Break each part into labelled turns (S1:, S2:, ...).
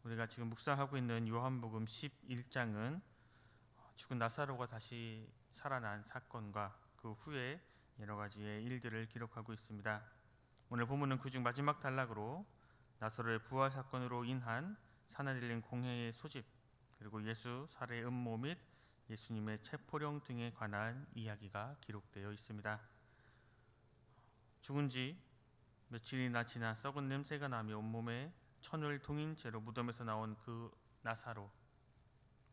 S1: 우리가 지금 묵상하고 있는 요한복음 11장은 죽은 나사로가 다시 살아난 사건과 그 후에 여러 가지의 일들을 기록하고 있습니다. 오늘 본문은 그중 마지막 단락으로 나사로의 부활 사건으로 인한 사내들린 공회의 소집, 그리고 예수 살해 음모 및 예수님의 체포령 등에 관한 이야기가 기록되어 있습니다. 죽은 지 며칠이나 지나 썩은 냄새가 나며 온몸에 천을 동인 채로 무덤에서 나온 그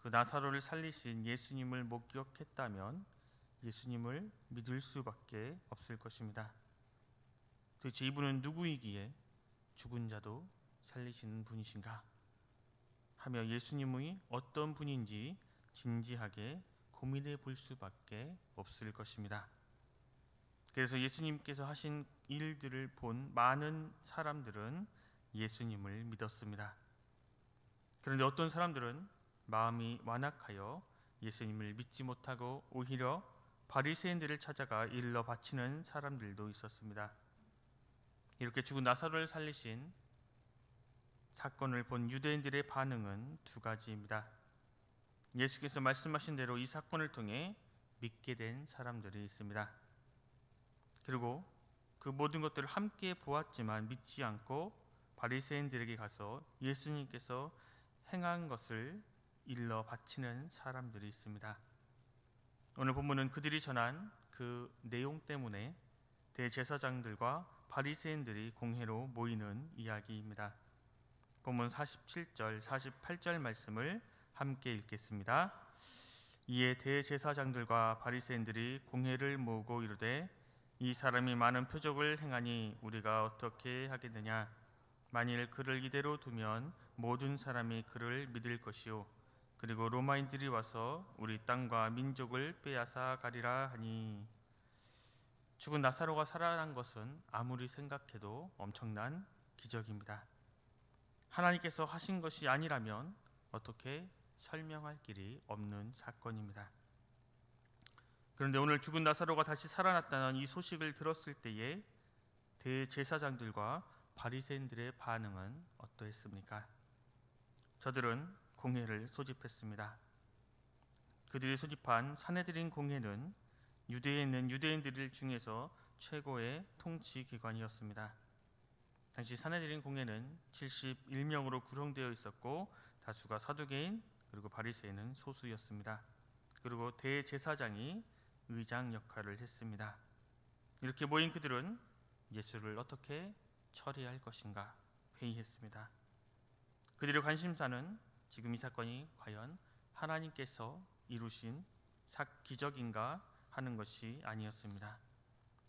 S1: 나사로를 살리신 예수님을 목격했다면 예수님을 믿을 수밖에 없을 것입니다. 도대체 이분은 누구이기에 죽은 자도 살리시는 분이신가 하며 예수님이 어떤 분인지 진지하게 고민해 볼 수밖에 없을 것입니다. 그래서 예수님께서 하신 일들을 본 많은 사람들은 예수님을 믿었습니다. 그런데 어떤 사람들은 마음이 완악하여 예수님을 믿지 못하고 오히려 바리새인들을 찾아가 일러 바치는 사람들도 있었습니다. 이렇게 죽은 나사로를 살리신 사건을 본 유대인들의 반응은 두 가지입니다. 예수께서 말씀하신 대로 이 사건을 통해 믿게 된 사람들이 있습니다. 그리고 그 모든 것들을 함께 보았지만 믿지 않고 바리새인들에게 가서 예수님께서 행한 것을 일러 바치는 사람들이 있습니다. 오늘 본문은 그들이 전한 그 내용 때문에 대제사장들과 바리새인들이 공회로 모이는 이야기입니다. 본문 47절, 48절 말씀을 함께 읽겠습니다. 이에 대제사장들과 바리새인들이 공회를 모으고 이르되 이 사람이 많은 표적을 행하니 우리가 어떻게 하겠느냐? 만일 그를 이대로 두면 모든 사람이 그를 믿을 것이요 그리고 로마인들이 와서 우리 땅과 민족을 빼앗아 가리라 하니. 죽은 나사로가 살아난 것은 아무리 생각해도 엄청난 기적입니다. 하나님께서 하신 것이 아니라면 어떻게 설명할 길이 없는 사건입니다. 그런데 오늘 죽은 나사로가 다시 살아났다는 이 소식을 들었을 때에 대제사장들과 바리새인들의 반응은 어떠했습니까? 저들은 공회를 소집했습니다. 그들이 소집한 사내들인 공회는 유대에 있는 유대인들 중에서 최고의 통치 기관이었습니다. 당시 사내들인 공회는 71명으로 구성되어 있었고 다수가 사두개인 그리고 바리새인은 소수였습니다. 그리고 대제사장이 의장 역할을 했습니다. 이렇게 모인 그들은 예수를 어떻게 처리할 것인가 회의했습니다. 그들의 관심사는 지금 이 사건이 과연 하나님께서 이루신 기적인가 하는 것이 아니었습니다.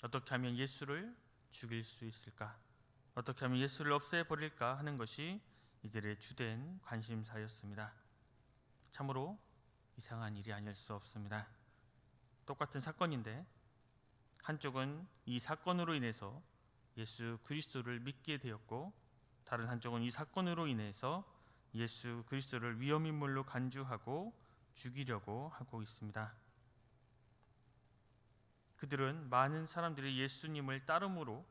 S1: 어떻게 하면 예수를 죽일 수 있을까? 어떻게 하면 예수를 없애버릴까 하는 것이 이들의 주된 관심사였습니다. 참으로 이상한 일이 아닐 수 없습니다. 똑같은 사건인데 한쪽은 이 사건으로 인해서 예수 그리스도를 믿게 되었고 다른 한쪽은 이 사건으로 인해서 예수 그리스도를 위험인물로 간주하고 죽이려고 하고 있습니다. 그들은 많은 사람들이 예수님을 따름으로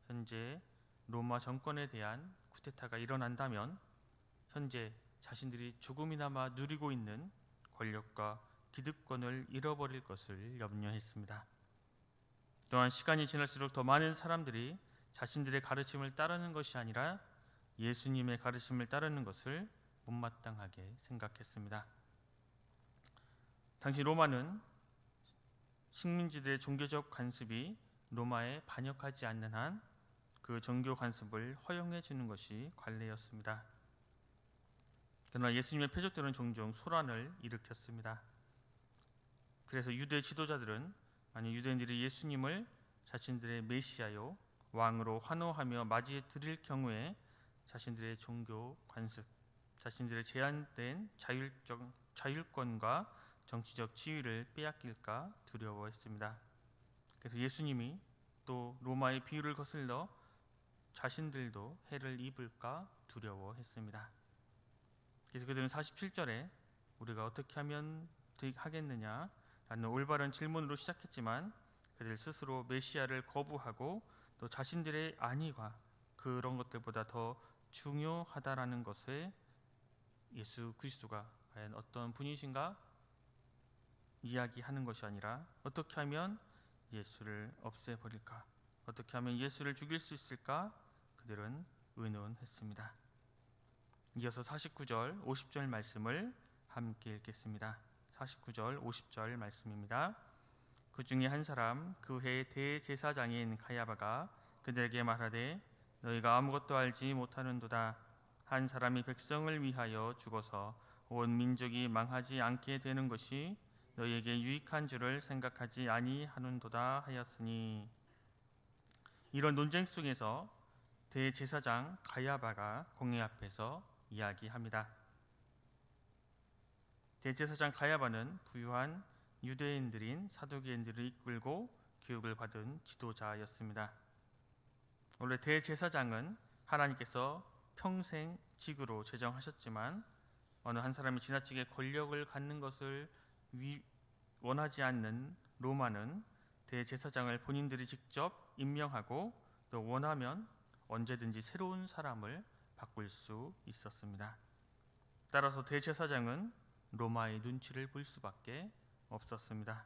S1: 현재 로마 정권에 대한 쿠데타가 일어난다면 현재 자신들이 조금이나마 누리고 있는 권력과 기득권을 잃어버릴 것을 염려했습니다. 또한 시간이 지날수록 더 많은 사람들이 자신들의 가르침을 따르는 것이 아니라 예수님의 가르침을 따르는 것을 못마땅하게 생각했습니다. 당시 로마는 식민지들의 종교적 관습이 로마에 반역하지 않는 한 그 종교 관습을 허용해 주는 것이 관례였습니다. 그러나 예수님의 표적들은 종종 소란을 일으켰습니다. 그래서 유대 지도자들은 만약 유대인들이 예수님을 자신들의 메시아요 왕으로 환호하며 맞이해 드릴 경우에 자신들의 종교 관습, 자신들의 제한된 자율권과 정치적 지위를 빼앗길까 두려워했습니다. 그래서 예수님이 또 로마의 비유를 거슬러 자신들도 해를 입을까 두려워했습니다. 그래서 그들은 47절에 우리가 어떻게 하면 하겠느냐 라는 올바른 질문으로 시작했지만 그들 스스로 메시아를 거부하고 또 자신들의 안위가 그런 것들보다 더 중요하다라는 것에 예수 그리스도가 과연 어떤 분이신가 이야기하는 것이 아니라 어떻게 하면 예수를 없애버릴까, 어떻게 하면 예수를 죽일 수 있을까 그들은 의논했습니다. 이어서 49절 50절 말씀을 함께 읽겠습니다. 49절 50절 말씀입니다. 그 중에 한 사람 그 해 대제사장인 가야바가 그들에게 말하되 너희가 아무것도 알지 못하는도다. 한 사람이 백성을 위하여 죽어서 온 민족이 망하지 않게 되는 것이 너희에게 유익한 줄을 생각하지 아니하는도다 하였으니. 이런 논쟁 속에서 대제사장 가야바가 공회 앞에서 이야기합니다. 대제사장 가야바는 부유한 유대인들인 사두개인들을 이끌고 교육을 받은 지도자였습니다. 원래 대제사장은 하나님께서 평생 직으로 제정하셨지만 어느 한 사람이 지나치게 권력을 갖는 것을 원하지 않는 로마는 대제사장을 본인들이 직접 임명하고 또 원하면 언제든지 새로운 사람을 바꿀 수 있었습니다. 따라서 대제사장은 로마의 눈치를 볼 수밖에 없었습니다.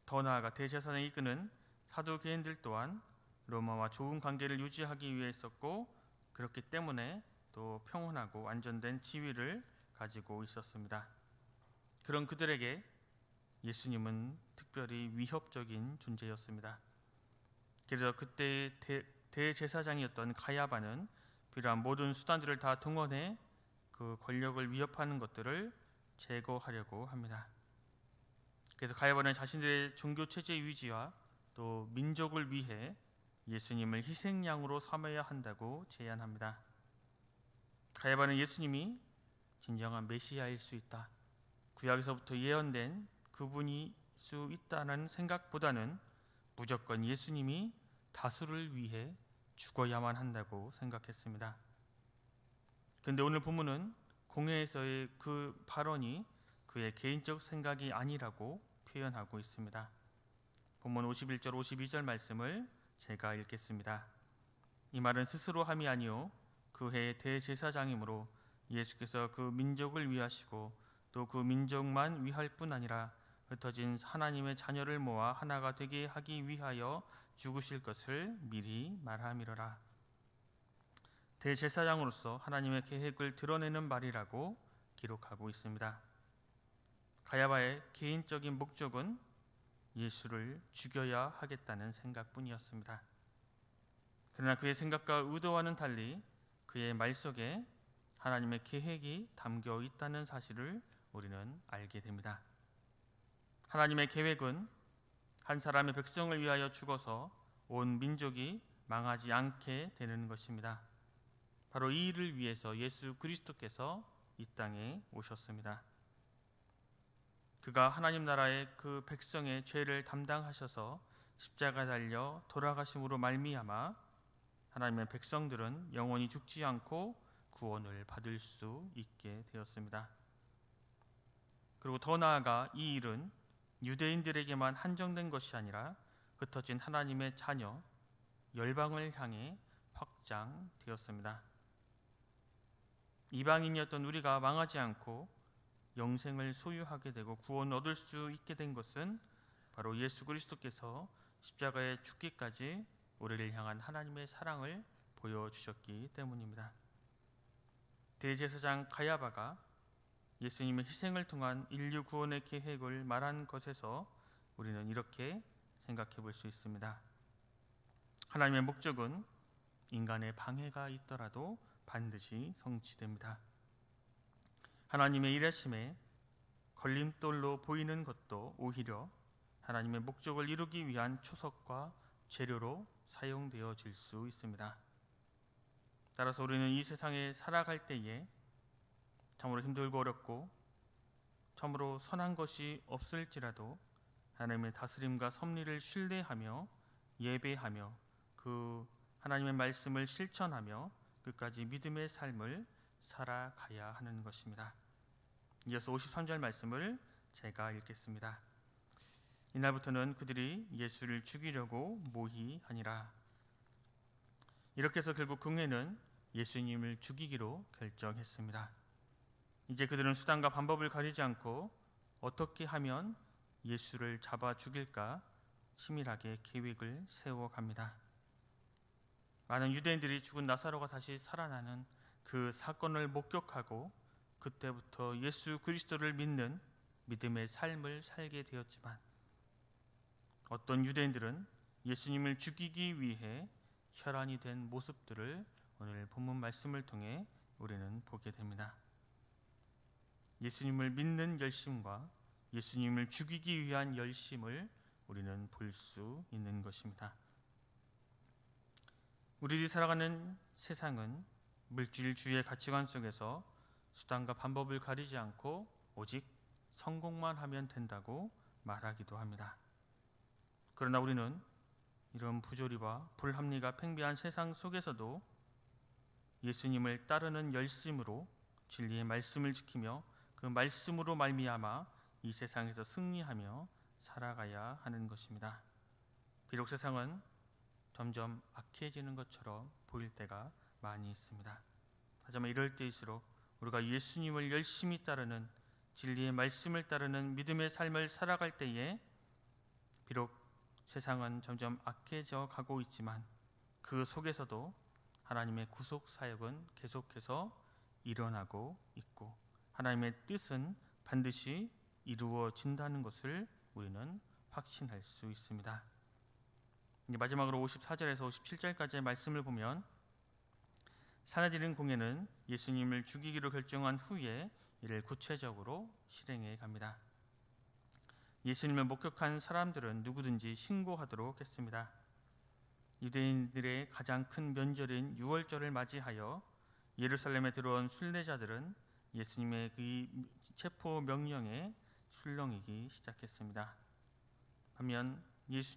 S1: 더 나아가 대제사장이 이끄는 사두개인들 또한 로마와 좋은 관계를 유지하기 위해 있었고, 그렇기 때문에 또 평온하고 안전된 지위를 가지고 있었습니다. 그런 그들에게 예수님은 특별히 위협적인 존재였습니다. 그래서 그때의 대제사장이었던 가야바는 필요한 모든 수단들을 다 동원해 그 권력을 위협하는 것들을 제거하려고 합니다. 그래서 가야바는 자신들의 종교 체제 유지와 또 민족을 위해 예수님을 희생양으로 삼아야 한다고 제안합니다. 가야바는 예수님이 진정한 메시아일 수 있다, 구약에서부터 예언된 그분이 수 있다는 생각보다는 무조건 예수님이 다수를 위해 죽어야만 한다고 생각했습니다. 그런데 오늘 본문은 공회에서의 그 발언이 그의 개인적 생각이 아니라고 표현하고 있습니다. 본문 51절 52절 말씀을 제가 읽겠습니다. 이 말은 스스로 함이 아니요 그 해의 대제사장이므로 예수께서 그 민족을 위하시고 또 그 민족만 위할 뿐 아니라 흩어진 하나님의 자녀를 모아 하나가 되게 하기 위하여 죽으실 것을 미리 말함이로라. 대제사장으로서 하나님의 계획을 드러내는 말이라고 기록하고 있습니다. 가야바의 개인적인 목적은 예수를 죽여야 하겠다는 생각뿐이었습니다. 그러나 그의 생각과 의도와는 달리 그의 말 속에 하나님의 계획이 담겨 있다는 사실을 우리는 알게 됩니다. 하나님의 계획은 한 사람의 백성을 위하여 죽어서 온 민족이 망하지 않게 되는 것입니다. 바로 이 일을 위해서 예수 그리스도께서 이 땅에 오셨습니다. 그가 하나님 나라의 그 백성의 죄를 담당하셔서 십자가에 달려 돌아가심으로 말미암아 하나님의 백성들은 영원히 죽지 않고 구원을 받을 수 있게 되었습니다. 그리고 더 나아가 이 일은 유대인들에게만 한정된 것이 아니라 흩어진 하나님의 자녀 열방을 향해 확장되었습니다. 이방인이었던 우리가 망하지 않고 영생을 소유하게 되고 구원을 얻을 수 있게 된 것은 바로 예수 그리스도께서 십자가에 죽기까지 우리를 향한 하나님의 사랑을 보여주셨기 때문입니다. 대제사장 가야바가 예수님의 희생을 통한 인류 구원의 계획을 말한 것에서 우리는 이렇게 생각해 볼 수 있습니다. 하나님의 목적은 인간의 방해가 있더라도 반드시 성취됩니다. 하나님의 일하심에 걸림돌로 보이는 것도 오히려 하나님의 목적을 이루기 위한 초석과 재료로 사용되어질 수 있습니다. 따라서 우리는 이 세상에 살아갈 때에 참으로 힘들고 어렵고 참으로 선한 것이 없을지라도 하나님의 다스림과 섭리를 신뢰하며 예배하며 그 하나님의 말씀을 실천하며 끝까지 믿음의 삶을 살아가야 하는 것입니다. 이어서 53절 말씀을 제가 읽겠습니다. 이날부터는 그들이 예수를 죽이려고 모의하니라. 이렇게 해서 결국 공회는 예수님을 죽이기로 결정했습니다. 이제 그들은 수단과 방법을 가리지 않고 어떻게 하면 예수를 잡아 죽일까 치밀하게 계획을 세워갑니다. 많은 유대인들이 죽은 나사로가 다시 살아나는 그 사건을 목격하고 그때부터 예수 그리스도를 믿는 믿음의 삶을 살게 되었지만, 어떤 유대인들은 예수님을 죽이기 위해 혈안이 된 모습들을 오늘 본문 말씀을 통해 우리는 보게 됩니다. 예수님을 믿는 열심과 예수님을 죽이기 위한 열심을 우리는 볼 수 있는 것입니다. 우리들이 살아가는 세상은 물질주의의 가치관 속에서 수단과 방법을 가리지 않고 오직 성공만 하면 된다고 말하기도 합니다. 그러나 우리는 이런 부조리와 불합리가 팽배한 세상 속에서도 예수님을 따르는 열심으로 진리의 말씀을 지키며 그 말씀으로 말미암아 이 세상에서 승리하며 살아가야 하는 것입니다. 비록 세상은 점점 악해지는 것처럼 보일 때가 많이 있습니다. 하지만 이럴 때일수록 우리가 예수님을 열심히 따르는 진리의 말씀을 따르는 믿음의 삶을 살아갈 때에 비록 세상은 점점 악해져 가고 있지만 그 속에서도 하나님의 구속 사역은 계속해서 일어나고 있고 하나님의 뜻은 반드시 이루어진다는 것을 우리는 확신할 수 있습니다. 마지막으로 54절에서 57절까지의 말씀을 보면 사내들인 공예는 예수님을 죽이기로 결정한 후에 이를 구체적으로 실행해 갑니다. 예수님을 목격한 사람들은 누구든지 신고하도록 했습니다. 유대인들의 가장 큰 명절인 유월절을 맞이하여 예루살렘에 들어온 순례자들은 예수님의 그 체포 명령에 술렁이기 시작했습니다. 반면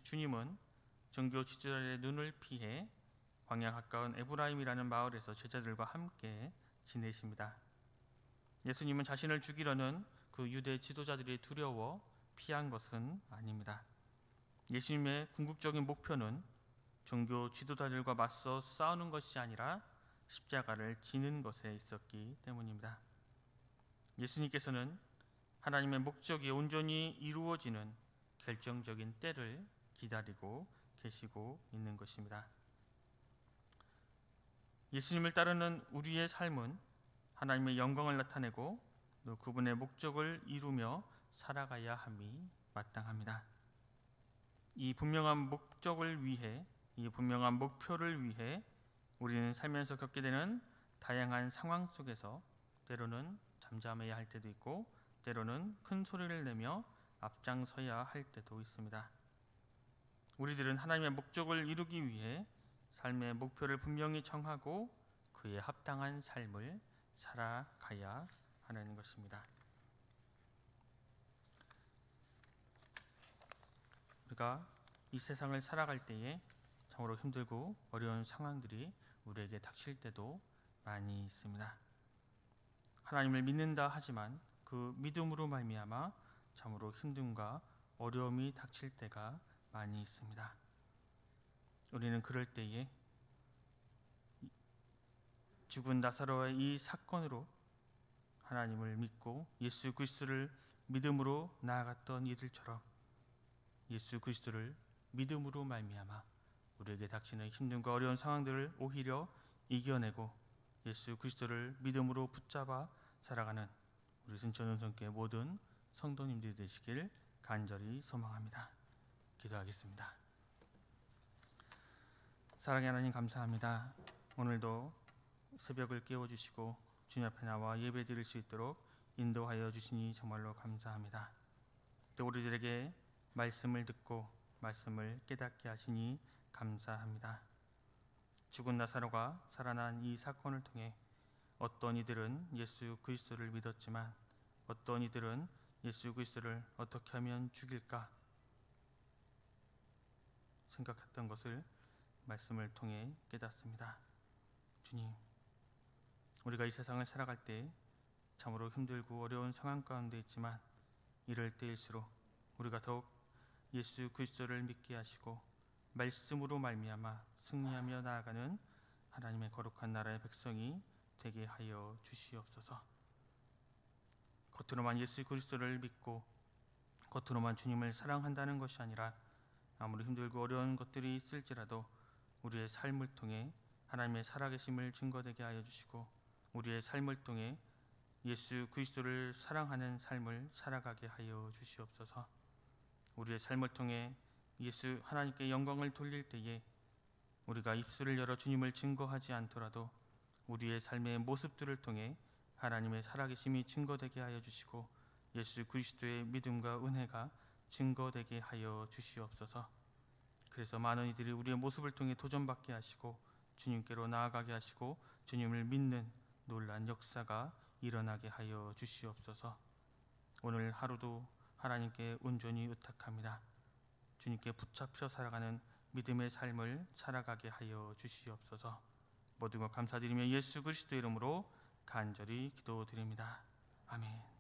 S1: 주님은 종교 지도자들의 눈을 피해 광야 가까운 에브라임이라는 마을에서 제자들과 함께 지내십니다. 예수님은 자신을 죽이려는 그 유대 지도자들이 두려워 피한 것은 아닙니다. 예수님의 궁극적인 목표는 종교 지도자들과 맞서 싸우는 것이 아니라 십자가를 지는 것에 있었기 때문입니다. 예수님께서는 하나님의 목적이 온전히 이루어지는 결정적인 때를 기다리고 계시고 있는 것입니다. 예수님을 따르는 우리의 삶은 하나님의 영광을 나타내고 또 그분의 목적을 이루며 살아가야 함이 마땅합니다. 이 분명한 목적을 위해, 이 분명한 목표를 위해 우리는 살면서 겪게 되는 다양한 상황 속에서 때로는 잠잠해야 할 때도 있고 때로는 큰 소리를 내며 앞장서야 할 때도 있습니다. 우리들은 하나님의 목적을 이루기 위해 삶의 목표를 분명히 정하고 그에 합당한 삶을 살아가야 하는 것입니다. 우리가 이 세상을 살아갈 때에 참으로 힘들고 어려운 상황들이 우리에게 닥칠 때도 많이 있습니다. 하나님을 믿는다 하지만 그 믿음으로 말미암아 참으로 힘듦과 어려움이 닥칠 때가 많이 있습니다. 우리는 그럴 때에 죽은 나사로의 이 사건으로 하나님을 믿고 예수 그리스도를 믿음으로 나아갔던 이들처럼 예수 그리스도를 믿음으로 말미암아 우리에게 닥치는 힘듦과 어려운 상황들을 오히려 이겨내고 예수 그리스도를 믿음으로 붙잡아 살아가는 우리 순천은성교회 모든 성도님들이 되시길 간절히 소망합니다. 기도하겠습니다. 사랑의 하나님 감사합니다. 오늘도 새벽을 깨워주시고 주님 앞에 나와 예배 드릴 수 있도록 인도하여 주시니 정말로 감사합니다. 또 우리들에게 말씀을 듣고 말씀을 깨닫게 하시니 감사합니다. 죽은 나사로가 살아난 이 사건을 통해 어떤 이들은 예수 그리스도를 믿었지만 어떤 이들은 예수 그리스도를 어떻게 하면 죽일까 생각했던 것을 말씀을 통해 깨닫습니다. 주님, 우리가 이 세상을 살아갈 때 참으로 힘들고 어려운 상황 가운데 있지만 이럴 때일수록 우리가 더욱 예수 그리스도를 믿게 하시고 말씀으로 말미암아 승리하며 나아가는 하나님의 거룩한 나라의 백성이 되게 하여 주시옵소서. 겉으로만 예수 그리스도를 믿고 겉으로만 주님을 사랑한다는 것이 아니라 아무리 힘들고 어려운 것들이 있을지라도 우리의 삶을 통해 하나님의 살아계심을 증거되게 하여 주시고 우리의 삶을 통해 예수 그리스도를 사랑하는 삶을 살아가게 하여 주시옵소서. 우리의 삶을 통해 예수 하나님께 영광을 돌릴 때에 우리가 입술을 열어 주님을 증거하지 않더라도 우리의 삶의 모습들을 통해 하나님의 살아계심이 증거되게 하여 주시고 예수 그리스도의 믿음과 은혜가 증거되게 하여 주시옵소서. 그래서 많은 이들이 우리의 모습을 통해 도전받게 하시고 주님께로 나아가게 하시고 주님을 믿는 놀란 역사가 일어나게 하여 주시옵소서. 오늘 하루도 하나님께 온전히 의탁합니다. 주님께 붙잡혀 살아가는 믿음의 삶을 살아가게 하여 주시옵소서. 모든 것 감사드리며 예수 그리스도 이름으로 간절히 기도드립니다. 아멘.